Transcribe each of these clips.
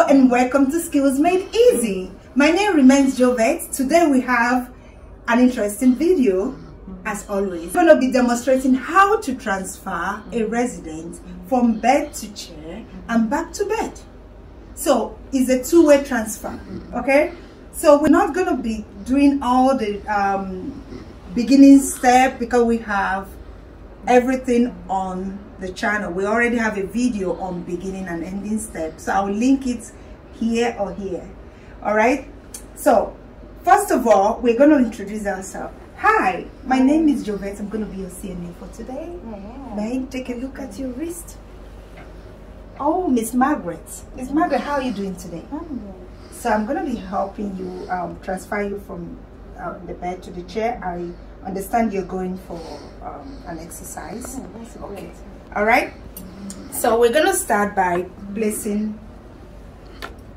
and welcome to Skills Made Easy. My name remains Jovet. Today we have an interesting video. As always, I'm going to be demonstrating how to transfer a resident from bed to chair and back to bed. So it's a two-way transfer, okay? So we're not going to be doing all the beginning step because we have everything on the channel. We already have a video on beginning and ending steps, so I'll link it here or here. All right, so first of all, we're going to introduce ourselves. Hi, my name is Jovet. I'm going to be your CNA for today. May I take a look at your wrist? Oh, Miss Margaret. Miss Margaret, how are you doing today? So I'm going to be helping you transfer you from the bed to the chair. I understand you're going for an exercise. That's okay. Great. All right. So we're going to start by placing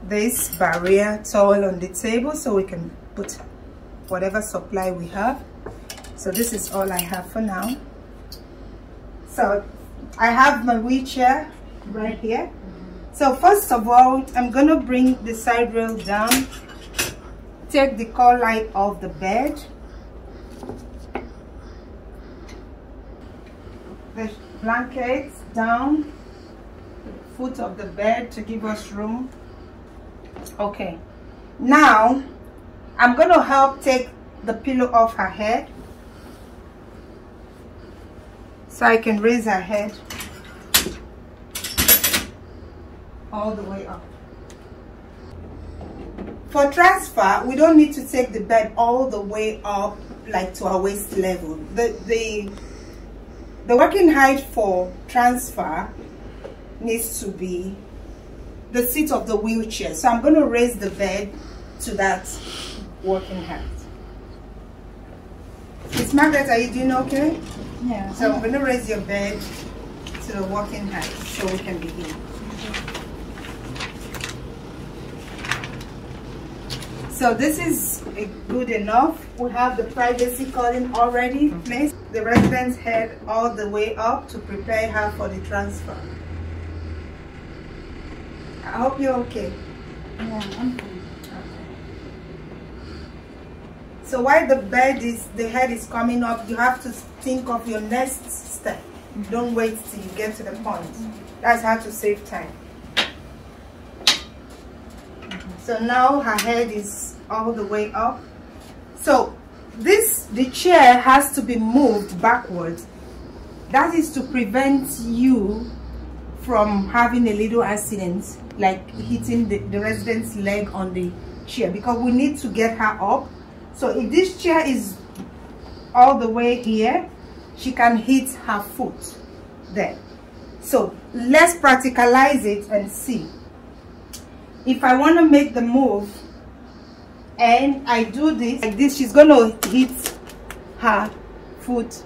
this barrier towel on the table so we can put whatever supply we have. So this is all I have for now. So I have my wheelchair right here. So first of all, I'm going to bring the side rail down, take the core light off the bed, the blankets down, the foot of the bed to give us room. Okay, now I'm going to help take the pillow off her head so I can raise her head all the way up. For transfer, we don't need to take the bed all the way up like to our waist level. The working height for transfer needs to be the seat of the wheelchair. So I'm going to raise the bed to that working height. Miss Margaret, are you doing okay? Yeah. So I'm going to raise your bed to the working height so we can begin. So this is good enough. We have the privacy curtain already placed. The resident's head all the way up to prepare her for the transfer. I hope you're okay. Yeah, I'm fine. So while the head is coming up, you have to think of your next step. Don't wait till you get to the point. That's how to save time. So now her head is all the way up. So the chair has to be moved backwards. That is to prevent you from having a little accident, like hitting the resident's leg on the chair, because we need to get her up. So if this chair is all the way here, she can hit her foot there. So let's practicalize it and see. If I want to make the move and I do this like this, she's going to hit her foot.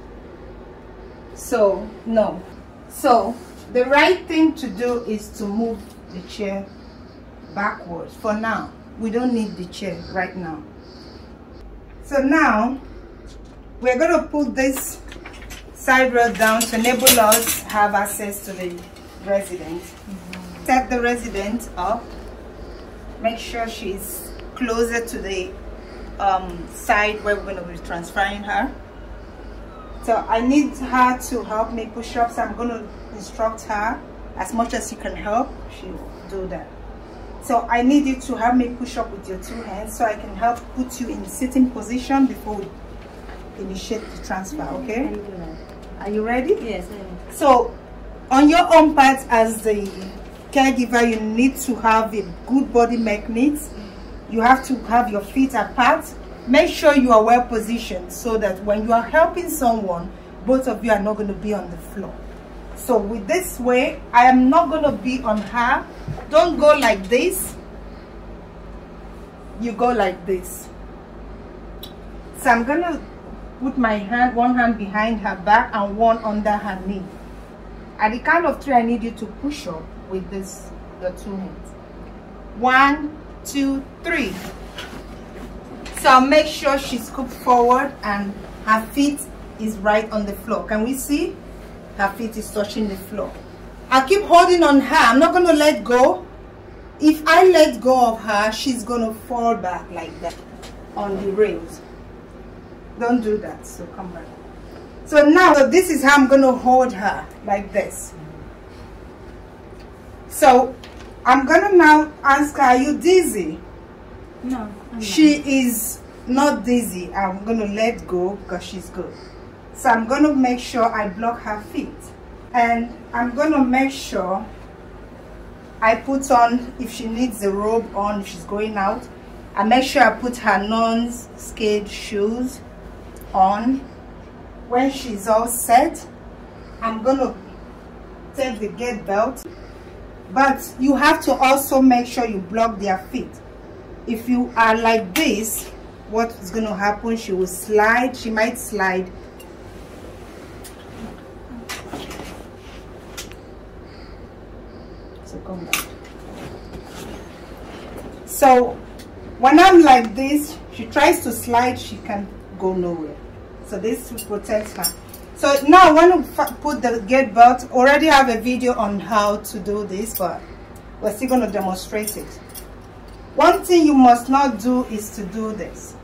So no. So the right thing to do is to move the chair backwards. For now, we don't need the chair right now. So now we're going to put this side rail down to enable us have access to the resident. Set the resident up. Make sure she's closer to the side where we're going to be transferring her. So I need her to help me push up. So I'm going to instruct her as much as she can help. She'll do that. So I need you to help me push up with your two hands so I can help put you in sitting position before we initiate the transfer, okay? Are you ready? Yes, I am. So on your own part as the caregiver, you need to have a good body mechanics. You have to have your feet apart. Make sure you are well positioned so that when you are helping someone, both of you are not going to be on the floor. So with this way, I am not going to be on her. Don't go like this. You go like this. So I'm going to put my hand, one hand behind her back and one under her knee. At the count of 3, I need you to push up with this, your two hands. 1, 2, 3. So make sure she scoops forward and her feet is right on the floor. Can we see? Her feet is touching the floor. I'll keep holding on her. I'm not going to let go If I let go of her, she's gonna fall back like that on the rails. Don't do that. So come back. So now, this is how I'm gonna hold her, like this. So I'm gonna now ask her, are you dizzy? No, I'm She is not dizzy. I'm gonna let go because she's good. So I'm gonna make sure I block her feet, and I'm gonna make sure I put on, if she needs the robe on, if she's going out, I make sure I put her non-skate shoes on. When she's all set, I'm gonna take the gait belt, but you have to also make sure you block their feet. If you are like this, what is going to happen? She will slide. She might slide. So come back. So when I'm like this, she tries to slide, she can't go nowhere. So this will protect her. So now I want to put the gait belt. Already have a video on how to do this, but we're still going to demonstrate it. One thing you must not do is to do this.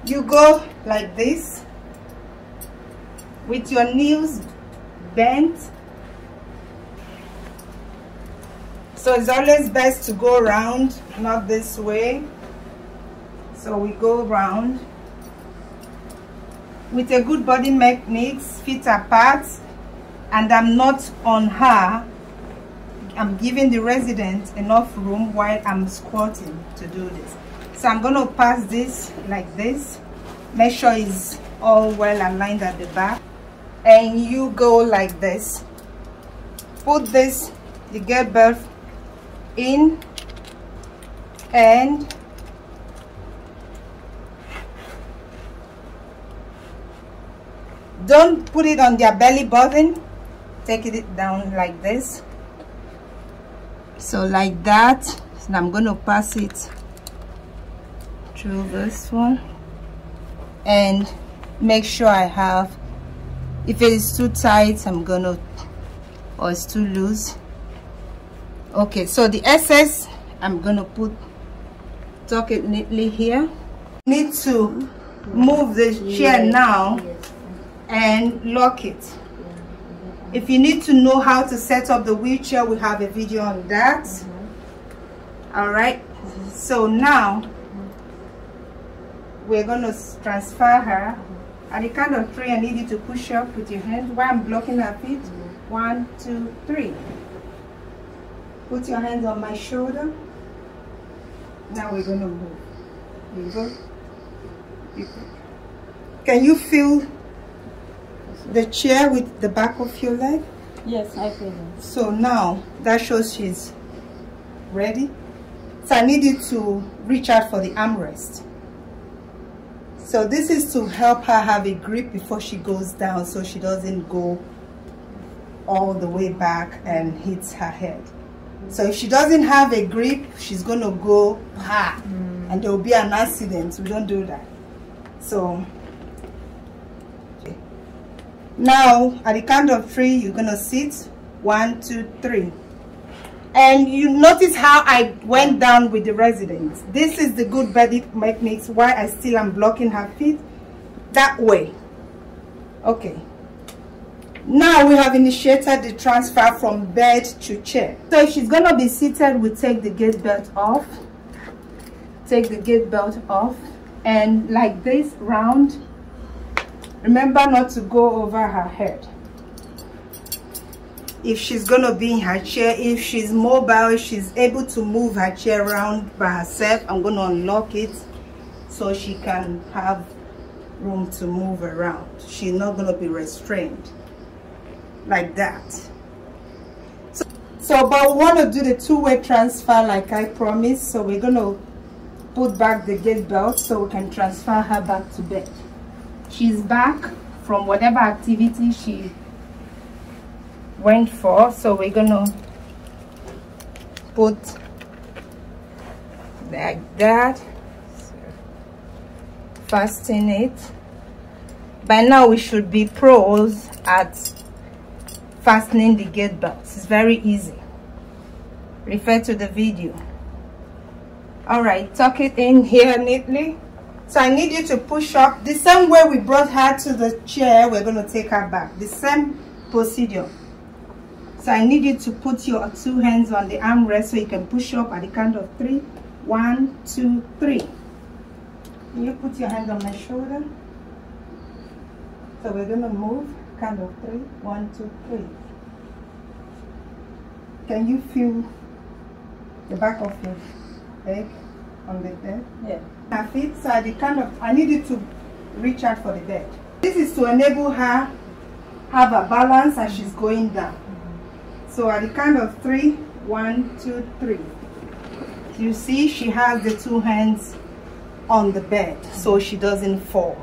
You go like this with your knees bent. So it's always best to go around, not this way. So we go around with a good body mechanics, feet apart, and I'm not on her. I'm giving the resident enough room while I'm squatting to do this. So I'm going to pass this like this. Make sure it's all well aligned at the back. And you go like this. Put this, the gait belt, in, and don't put it on their belly button. Take it down like this. So like that. So I'm going to pass it through this one and make sure I have, if it is too tight, I'm gonna, or it's too loose. Okay, so the SS, I'm gonna tuck it neatly here. Need to move the chair now and lock it. If you need to know how to set up the wheelchair, we have a video on that. All right, so now we're going to transfer her. At the count of 3, I need you to push up with your hands while I'm blocking her feet. 1, 2, 3. Put your hands on my shoulder. Now we're going to move. You go. Can you feel the chair with the back of your leg? Yes, I feel it. So now that shows she's ready. So I need you to reach out for the armrest. So this is to help her have a grip before she goes down, so she doesn't go all the way back and hits her head. So if she doesn't have a grip, she's going to go and there will be an accident. We don't do that. So now at the count of 3, you're going to sit. 1, 2, 3. And you notice how I went down with the residents. This is the good body mechanics, why I still am blocking her feet that way. Okay. Now we have initiated the transfer from bed to chair. So if she's going to be seated, we take the gait belt off. Take the gait belt off. And like this, round. Remember not to go over her head. If she's going to be in her chair, if she's mobile, she's able to move her chair around by herself, I'm going to unlock it so she can have room to move around. She's not going to be restrained like that. But we want to do the 2-way transfer like I promised. So we're going to put back the gait belt so we can transfer her back to bed. She's back from whatever activity she went for, so we're gonna put like that, fasten it by now we should be pros at fastening the gait belt. It's very easy. Refer to the video. All right, tuck it in here neatly. So I need you to push up the same way we brought her to the chair. We're going to take her back, the same procedure. So I need you to put your 2 hands on the armrest so you can push up at the count of 3. 1, 2, 3. Can you put your hand on my shoulder? So we're going to move, count of 3. 1, 2, 3. Can you feel the back of your leg on the bed? Yeah. Her feet, so at the count of, I need you to reach out for the bed. This is to enable her have a balance as she's going down. So at the count of 3, 1, 2, 3. You see she has the 2 hands on the bed so she doesn't fall.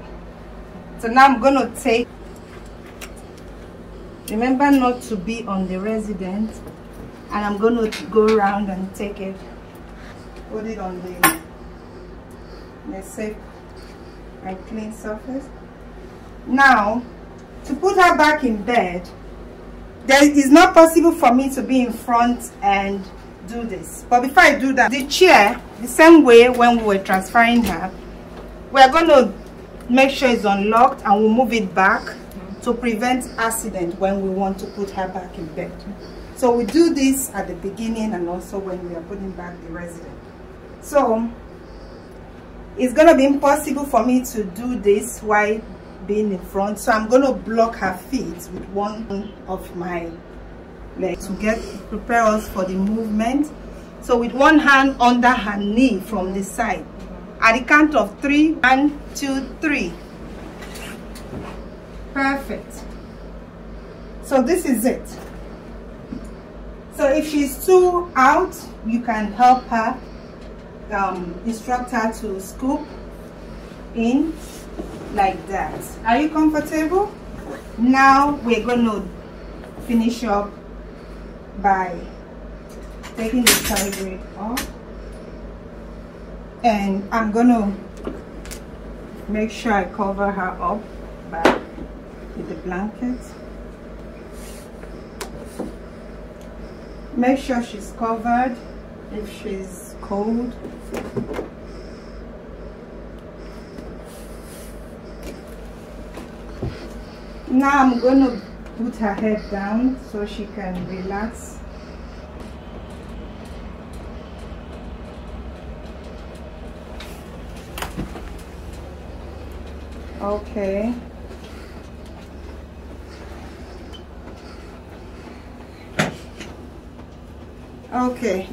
So now I'm going to take, remember not to be on the resident, and I'm going to go around and take it, put it on the safe and clean surface. Now to put her back in bed, it's not possible for me to be in front and do this, but before I do that, the chair, the same way when we were transferring her, we're going to make sure it's unlocked and we'll move it back to prevent accident when we want to put her back in bed. So we do this at the beginning and also when we are putting back the resident. So it's going to be impossible for me to do this while being in front, so I'm going to block her feet with one of my legs to prepare us for the movement. So with one hand under her knee from the side, at the count of 3, 1, 2, 3. Perfect. So this is it. So if she's too out, you can help her, instruct her to scoop in like that. Are you comfortable? Now we're going to finish up by taking the side braid off, and I'm going to make sure I cover her up back with the blanket. Make sure she's covered if she's cold. Now I'm going to put her head down so she can relax. Okay. Okay,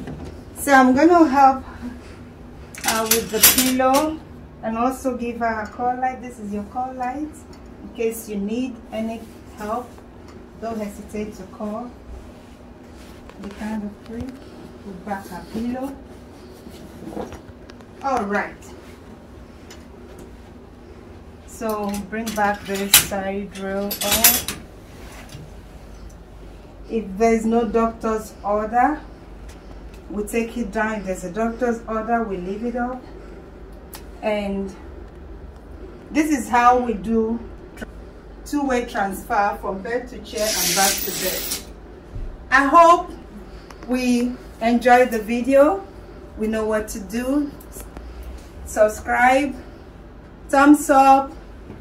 so I'm going to help her with the pillow and also give her a call light. This is your call light. In case you need any help, don't hesitate to call. The count of 3, put back her pillow. All right. So bring back this side drill up. If there's no doctor's order, we take it down. If there's a doctor's order, we leave it up. And this is how we do two-way transfer from bed to chair and back to bed. I hope we enjoyed the video. We know what to do. Subscribe, thumbs up,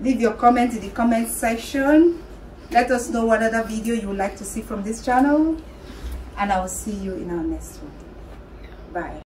leave your comment in the comment section. Let us know what other video you would like to see from this channel, and I will see you in our next one. Bye.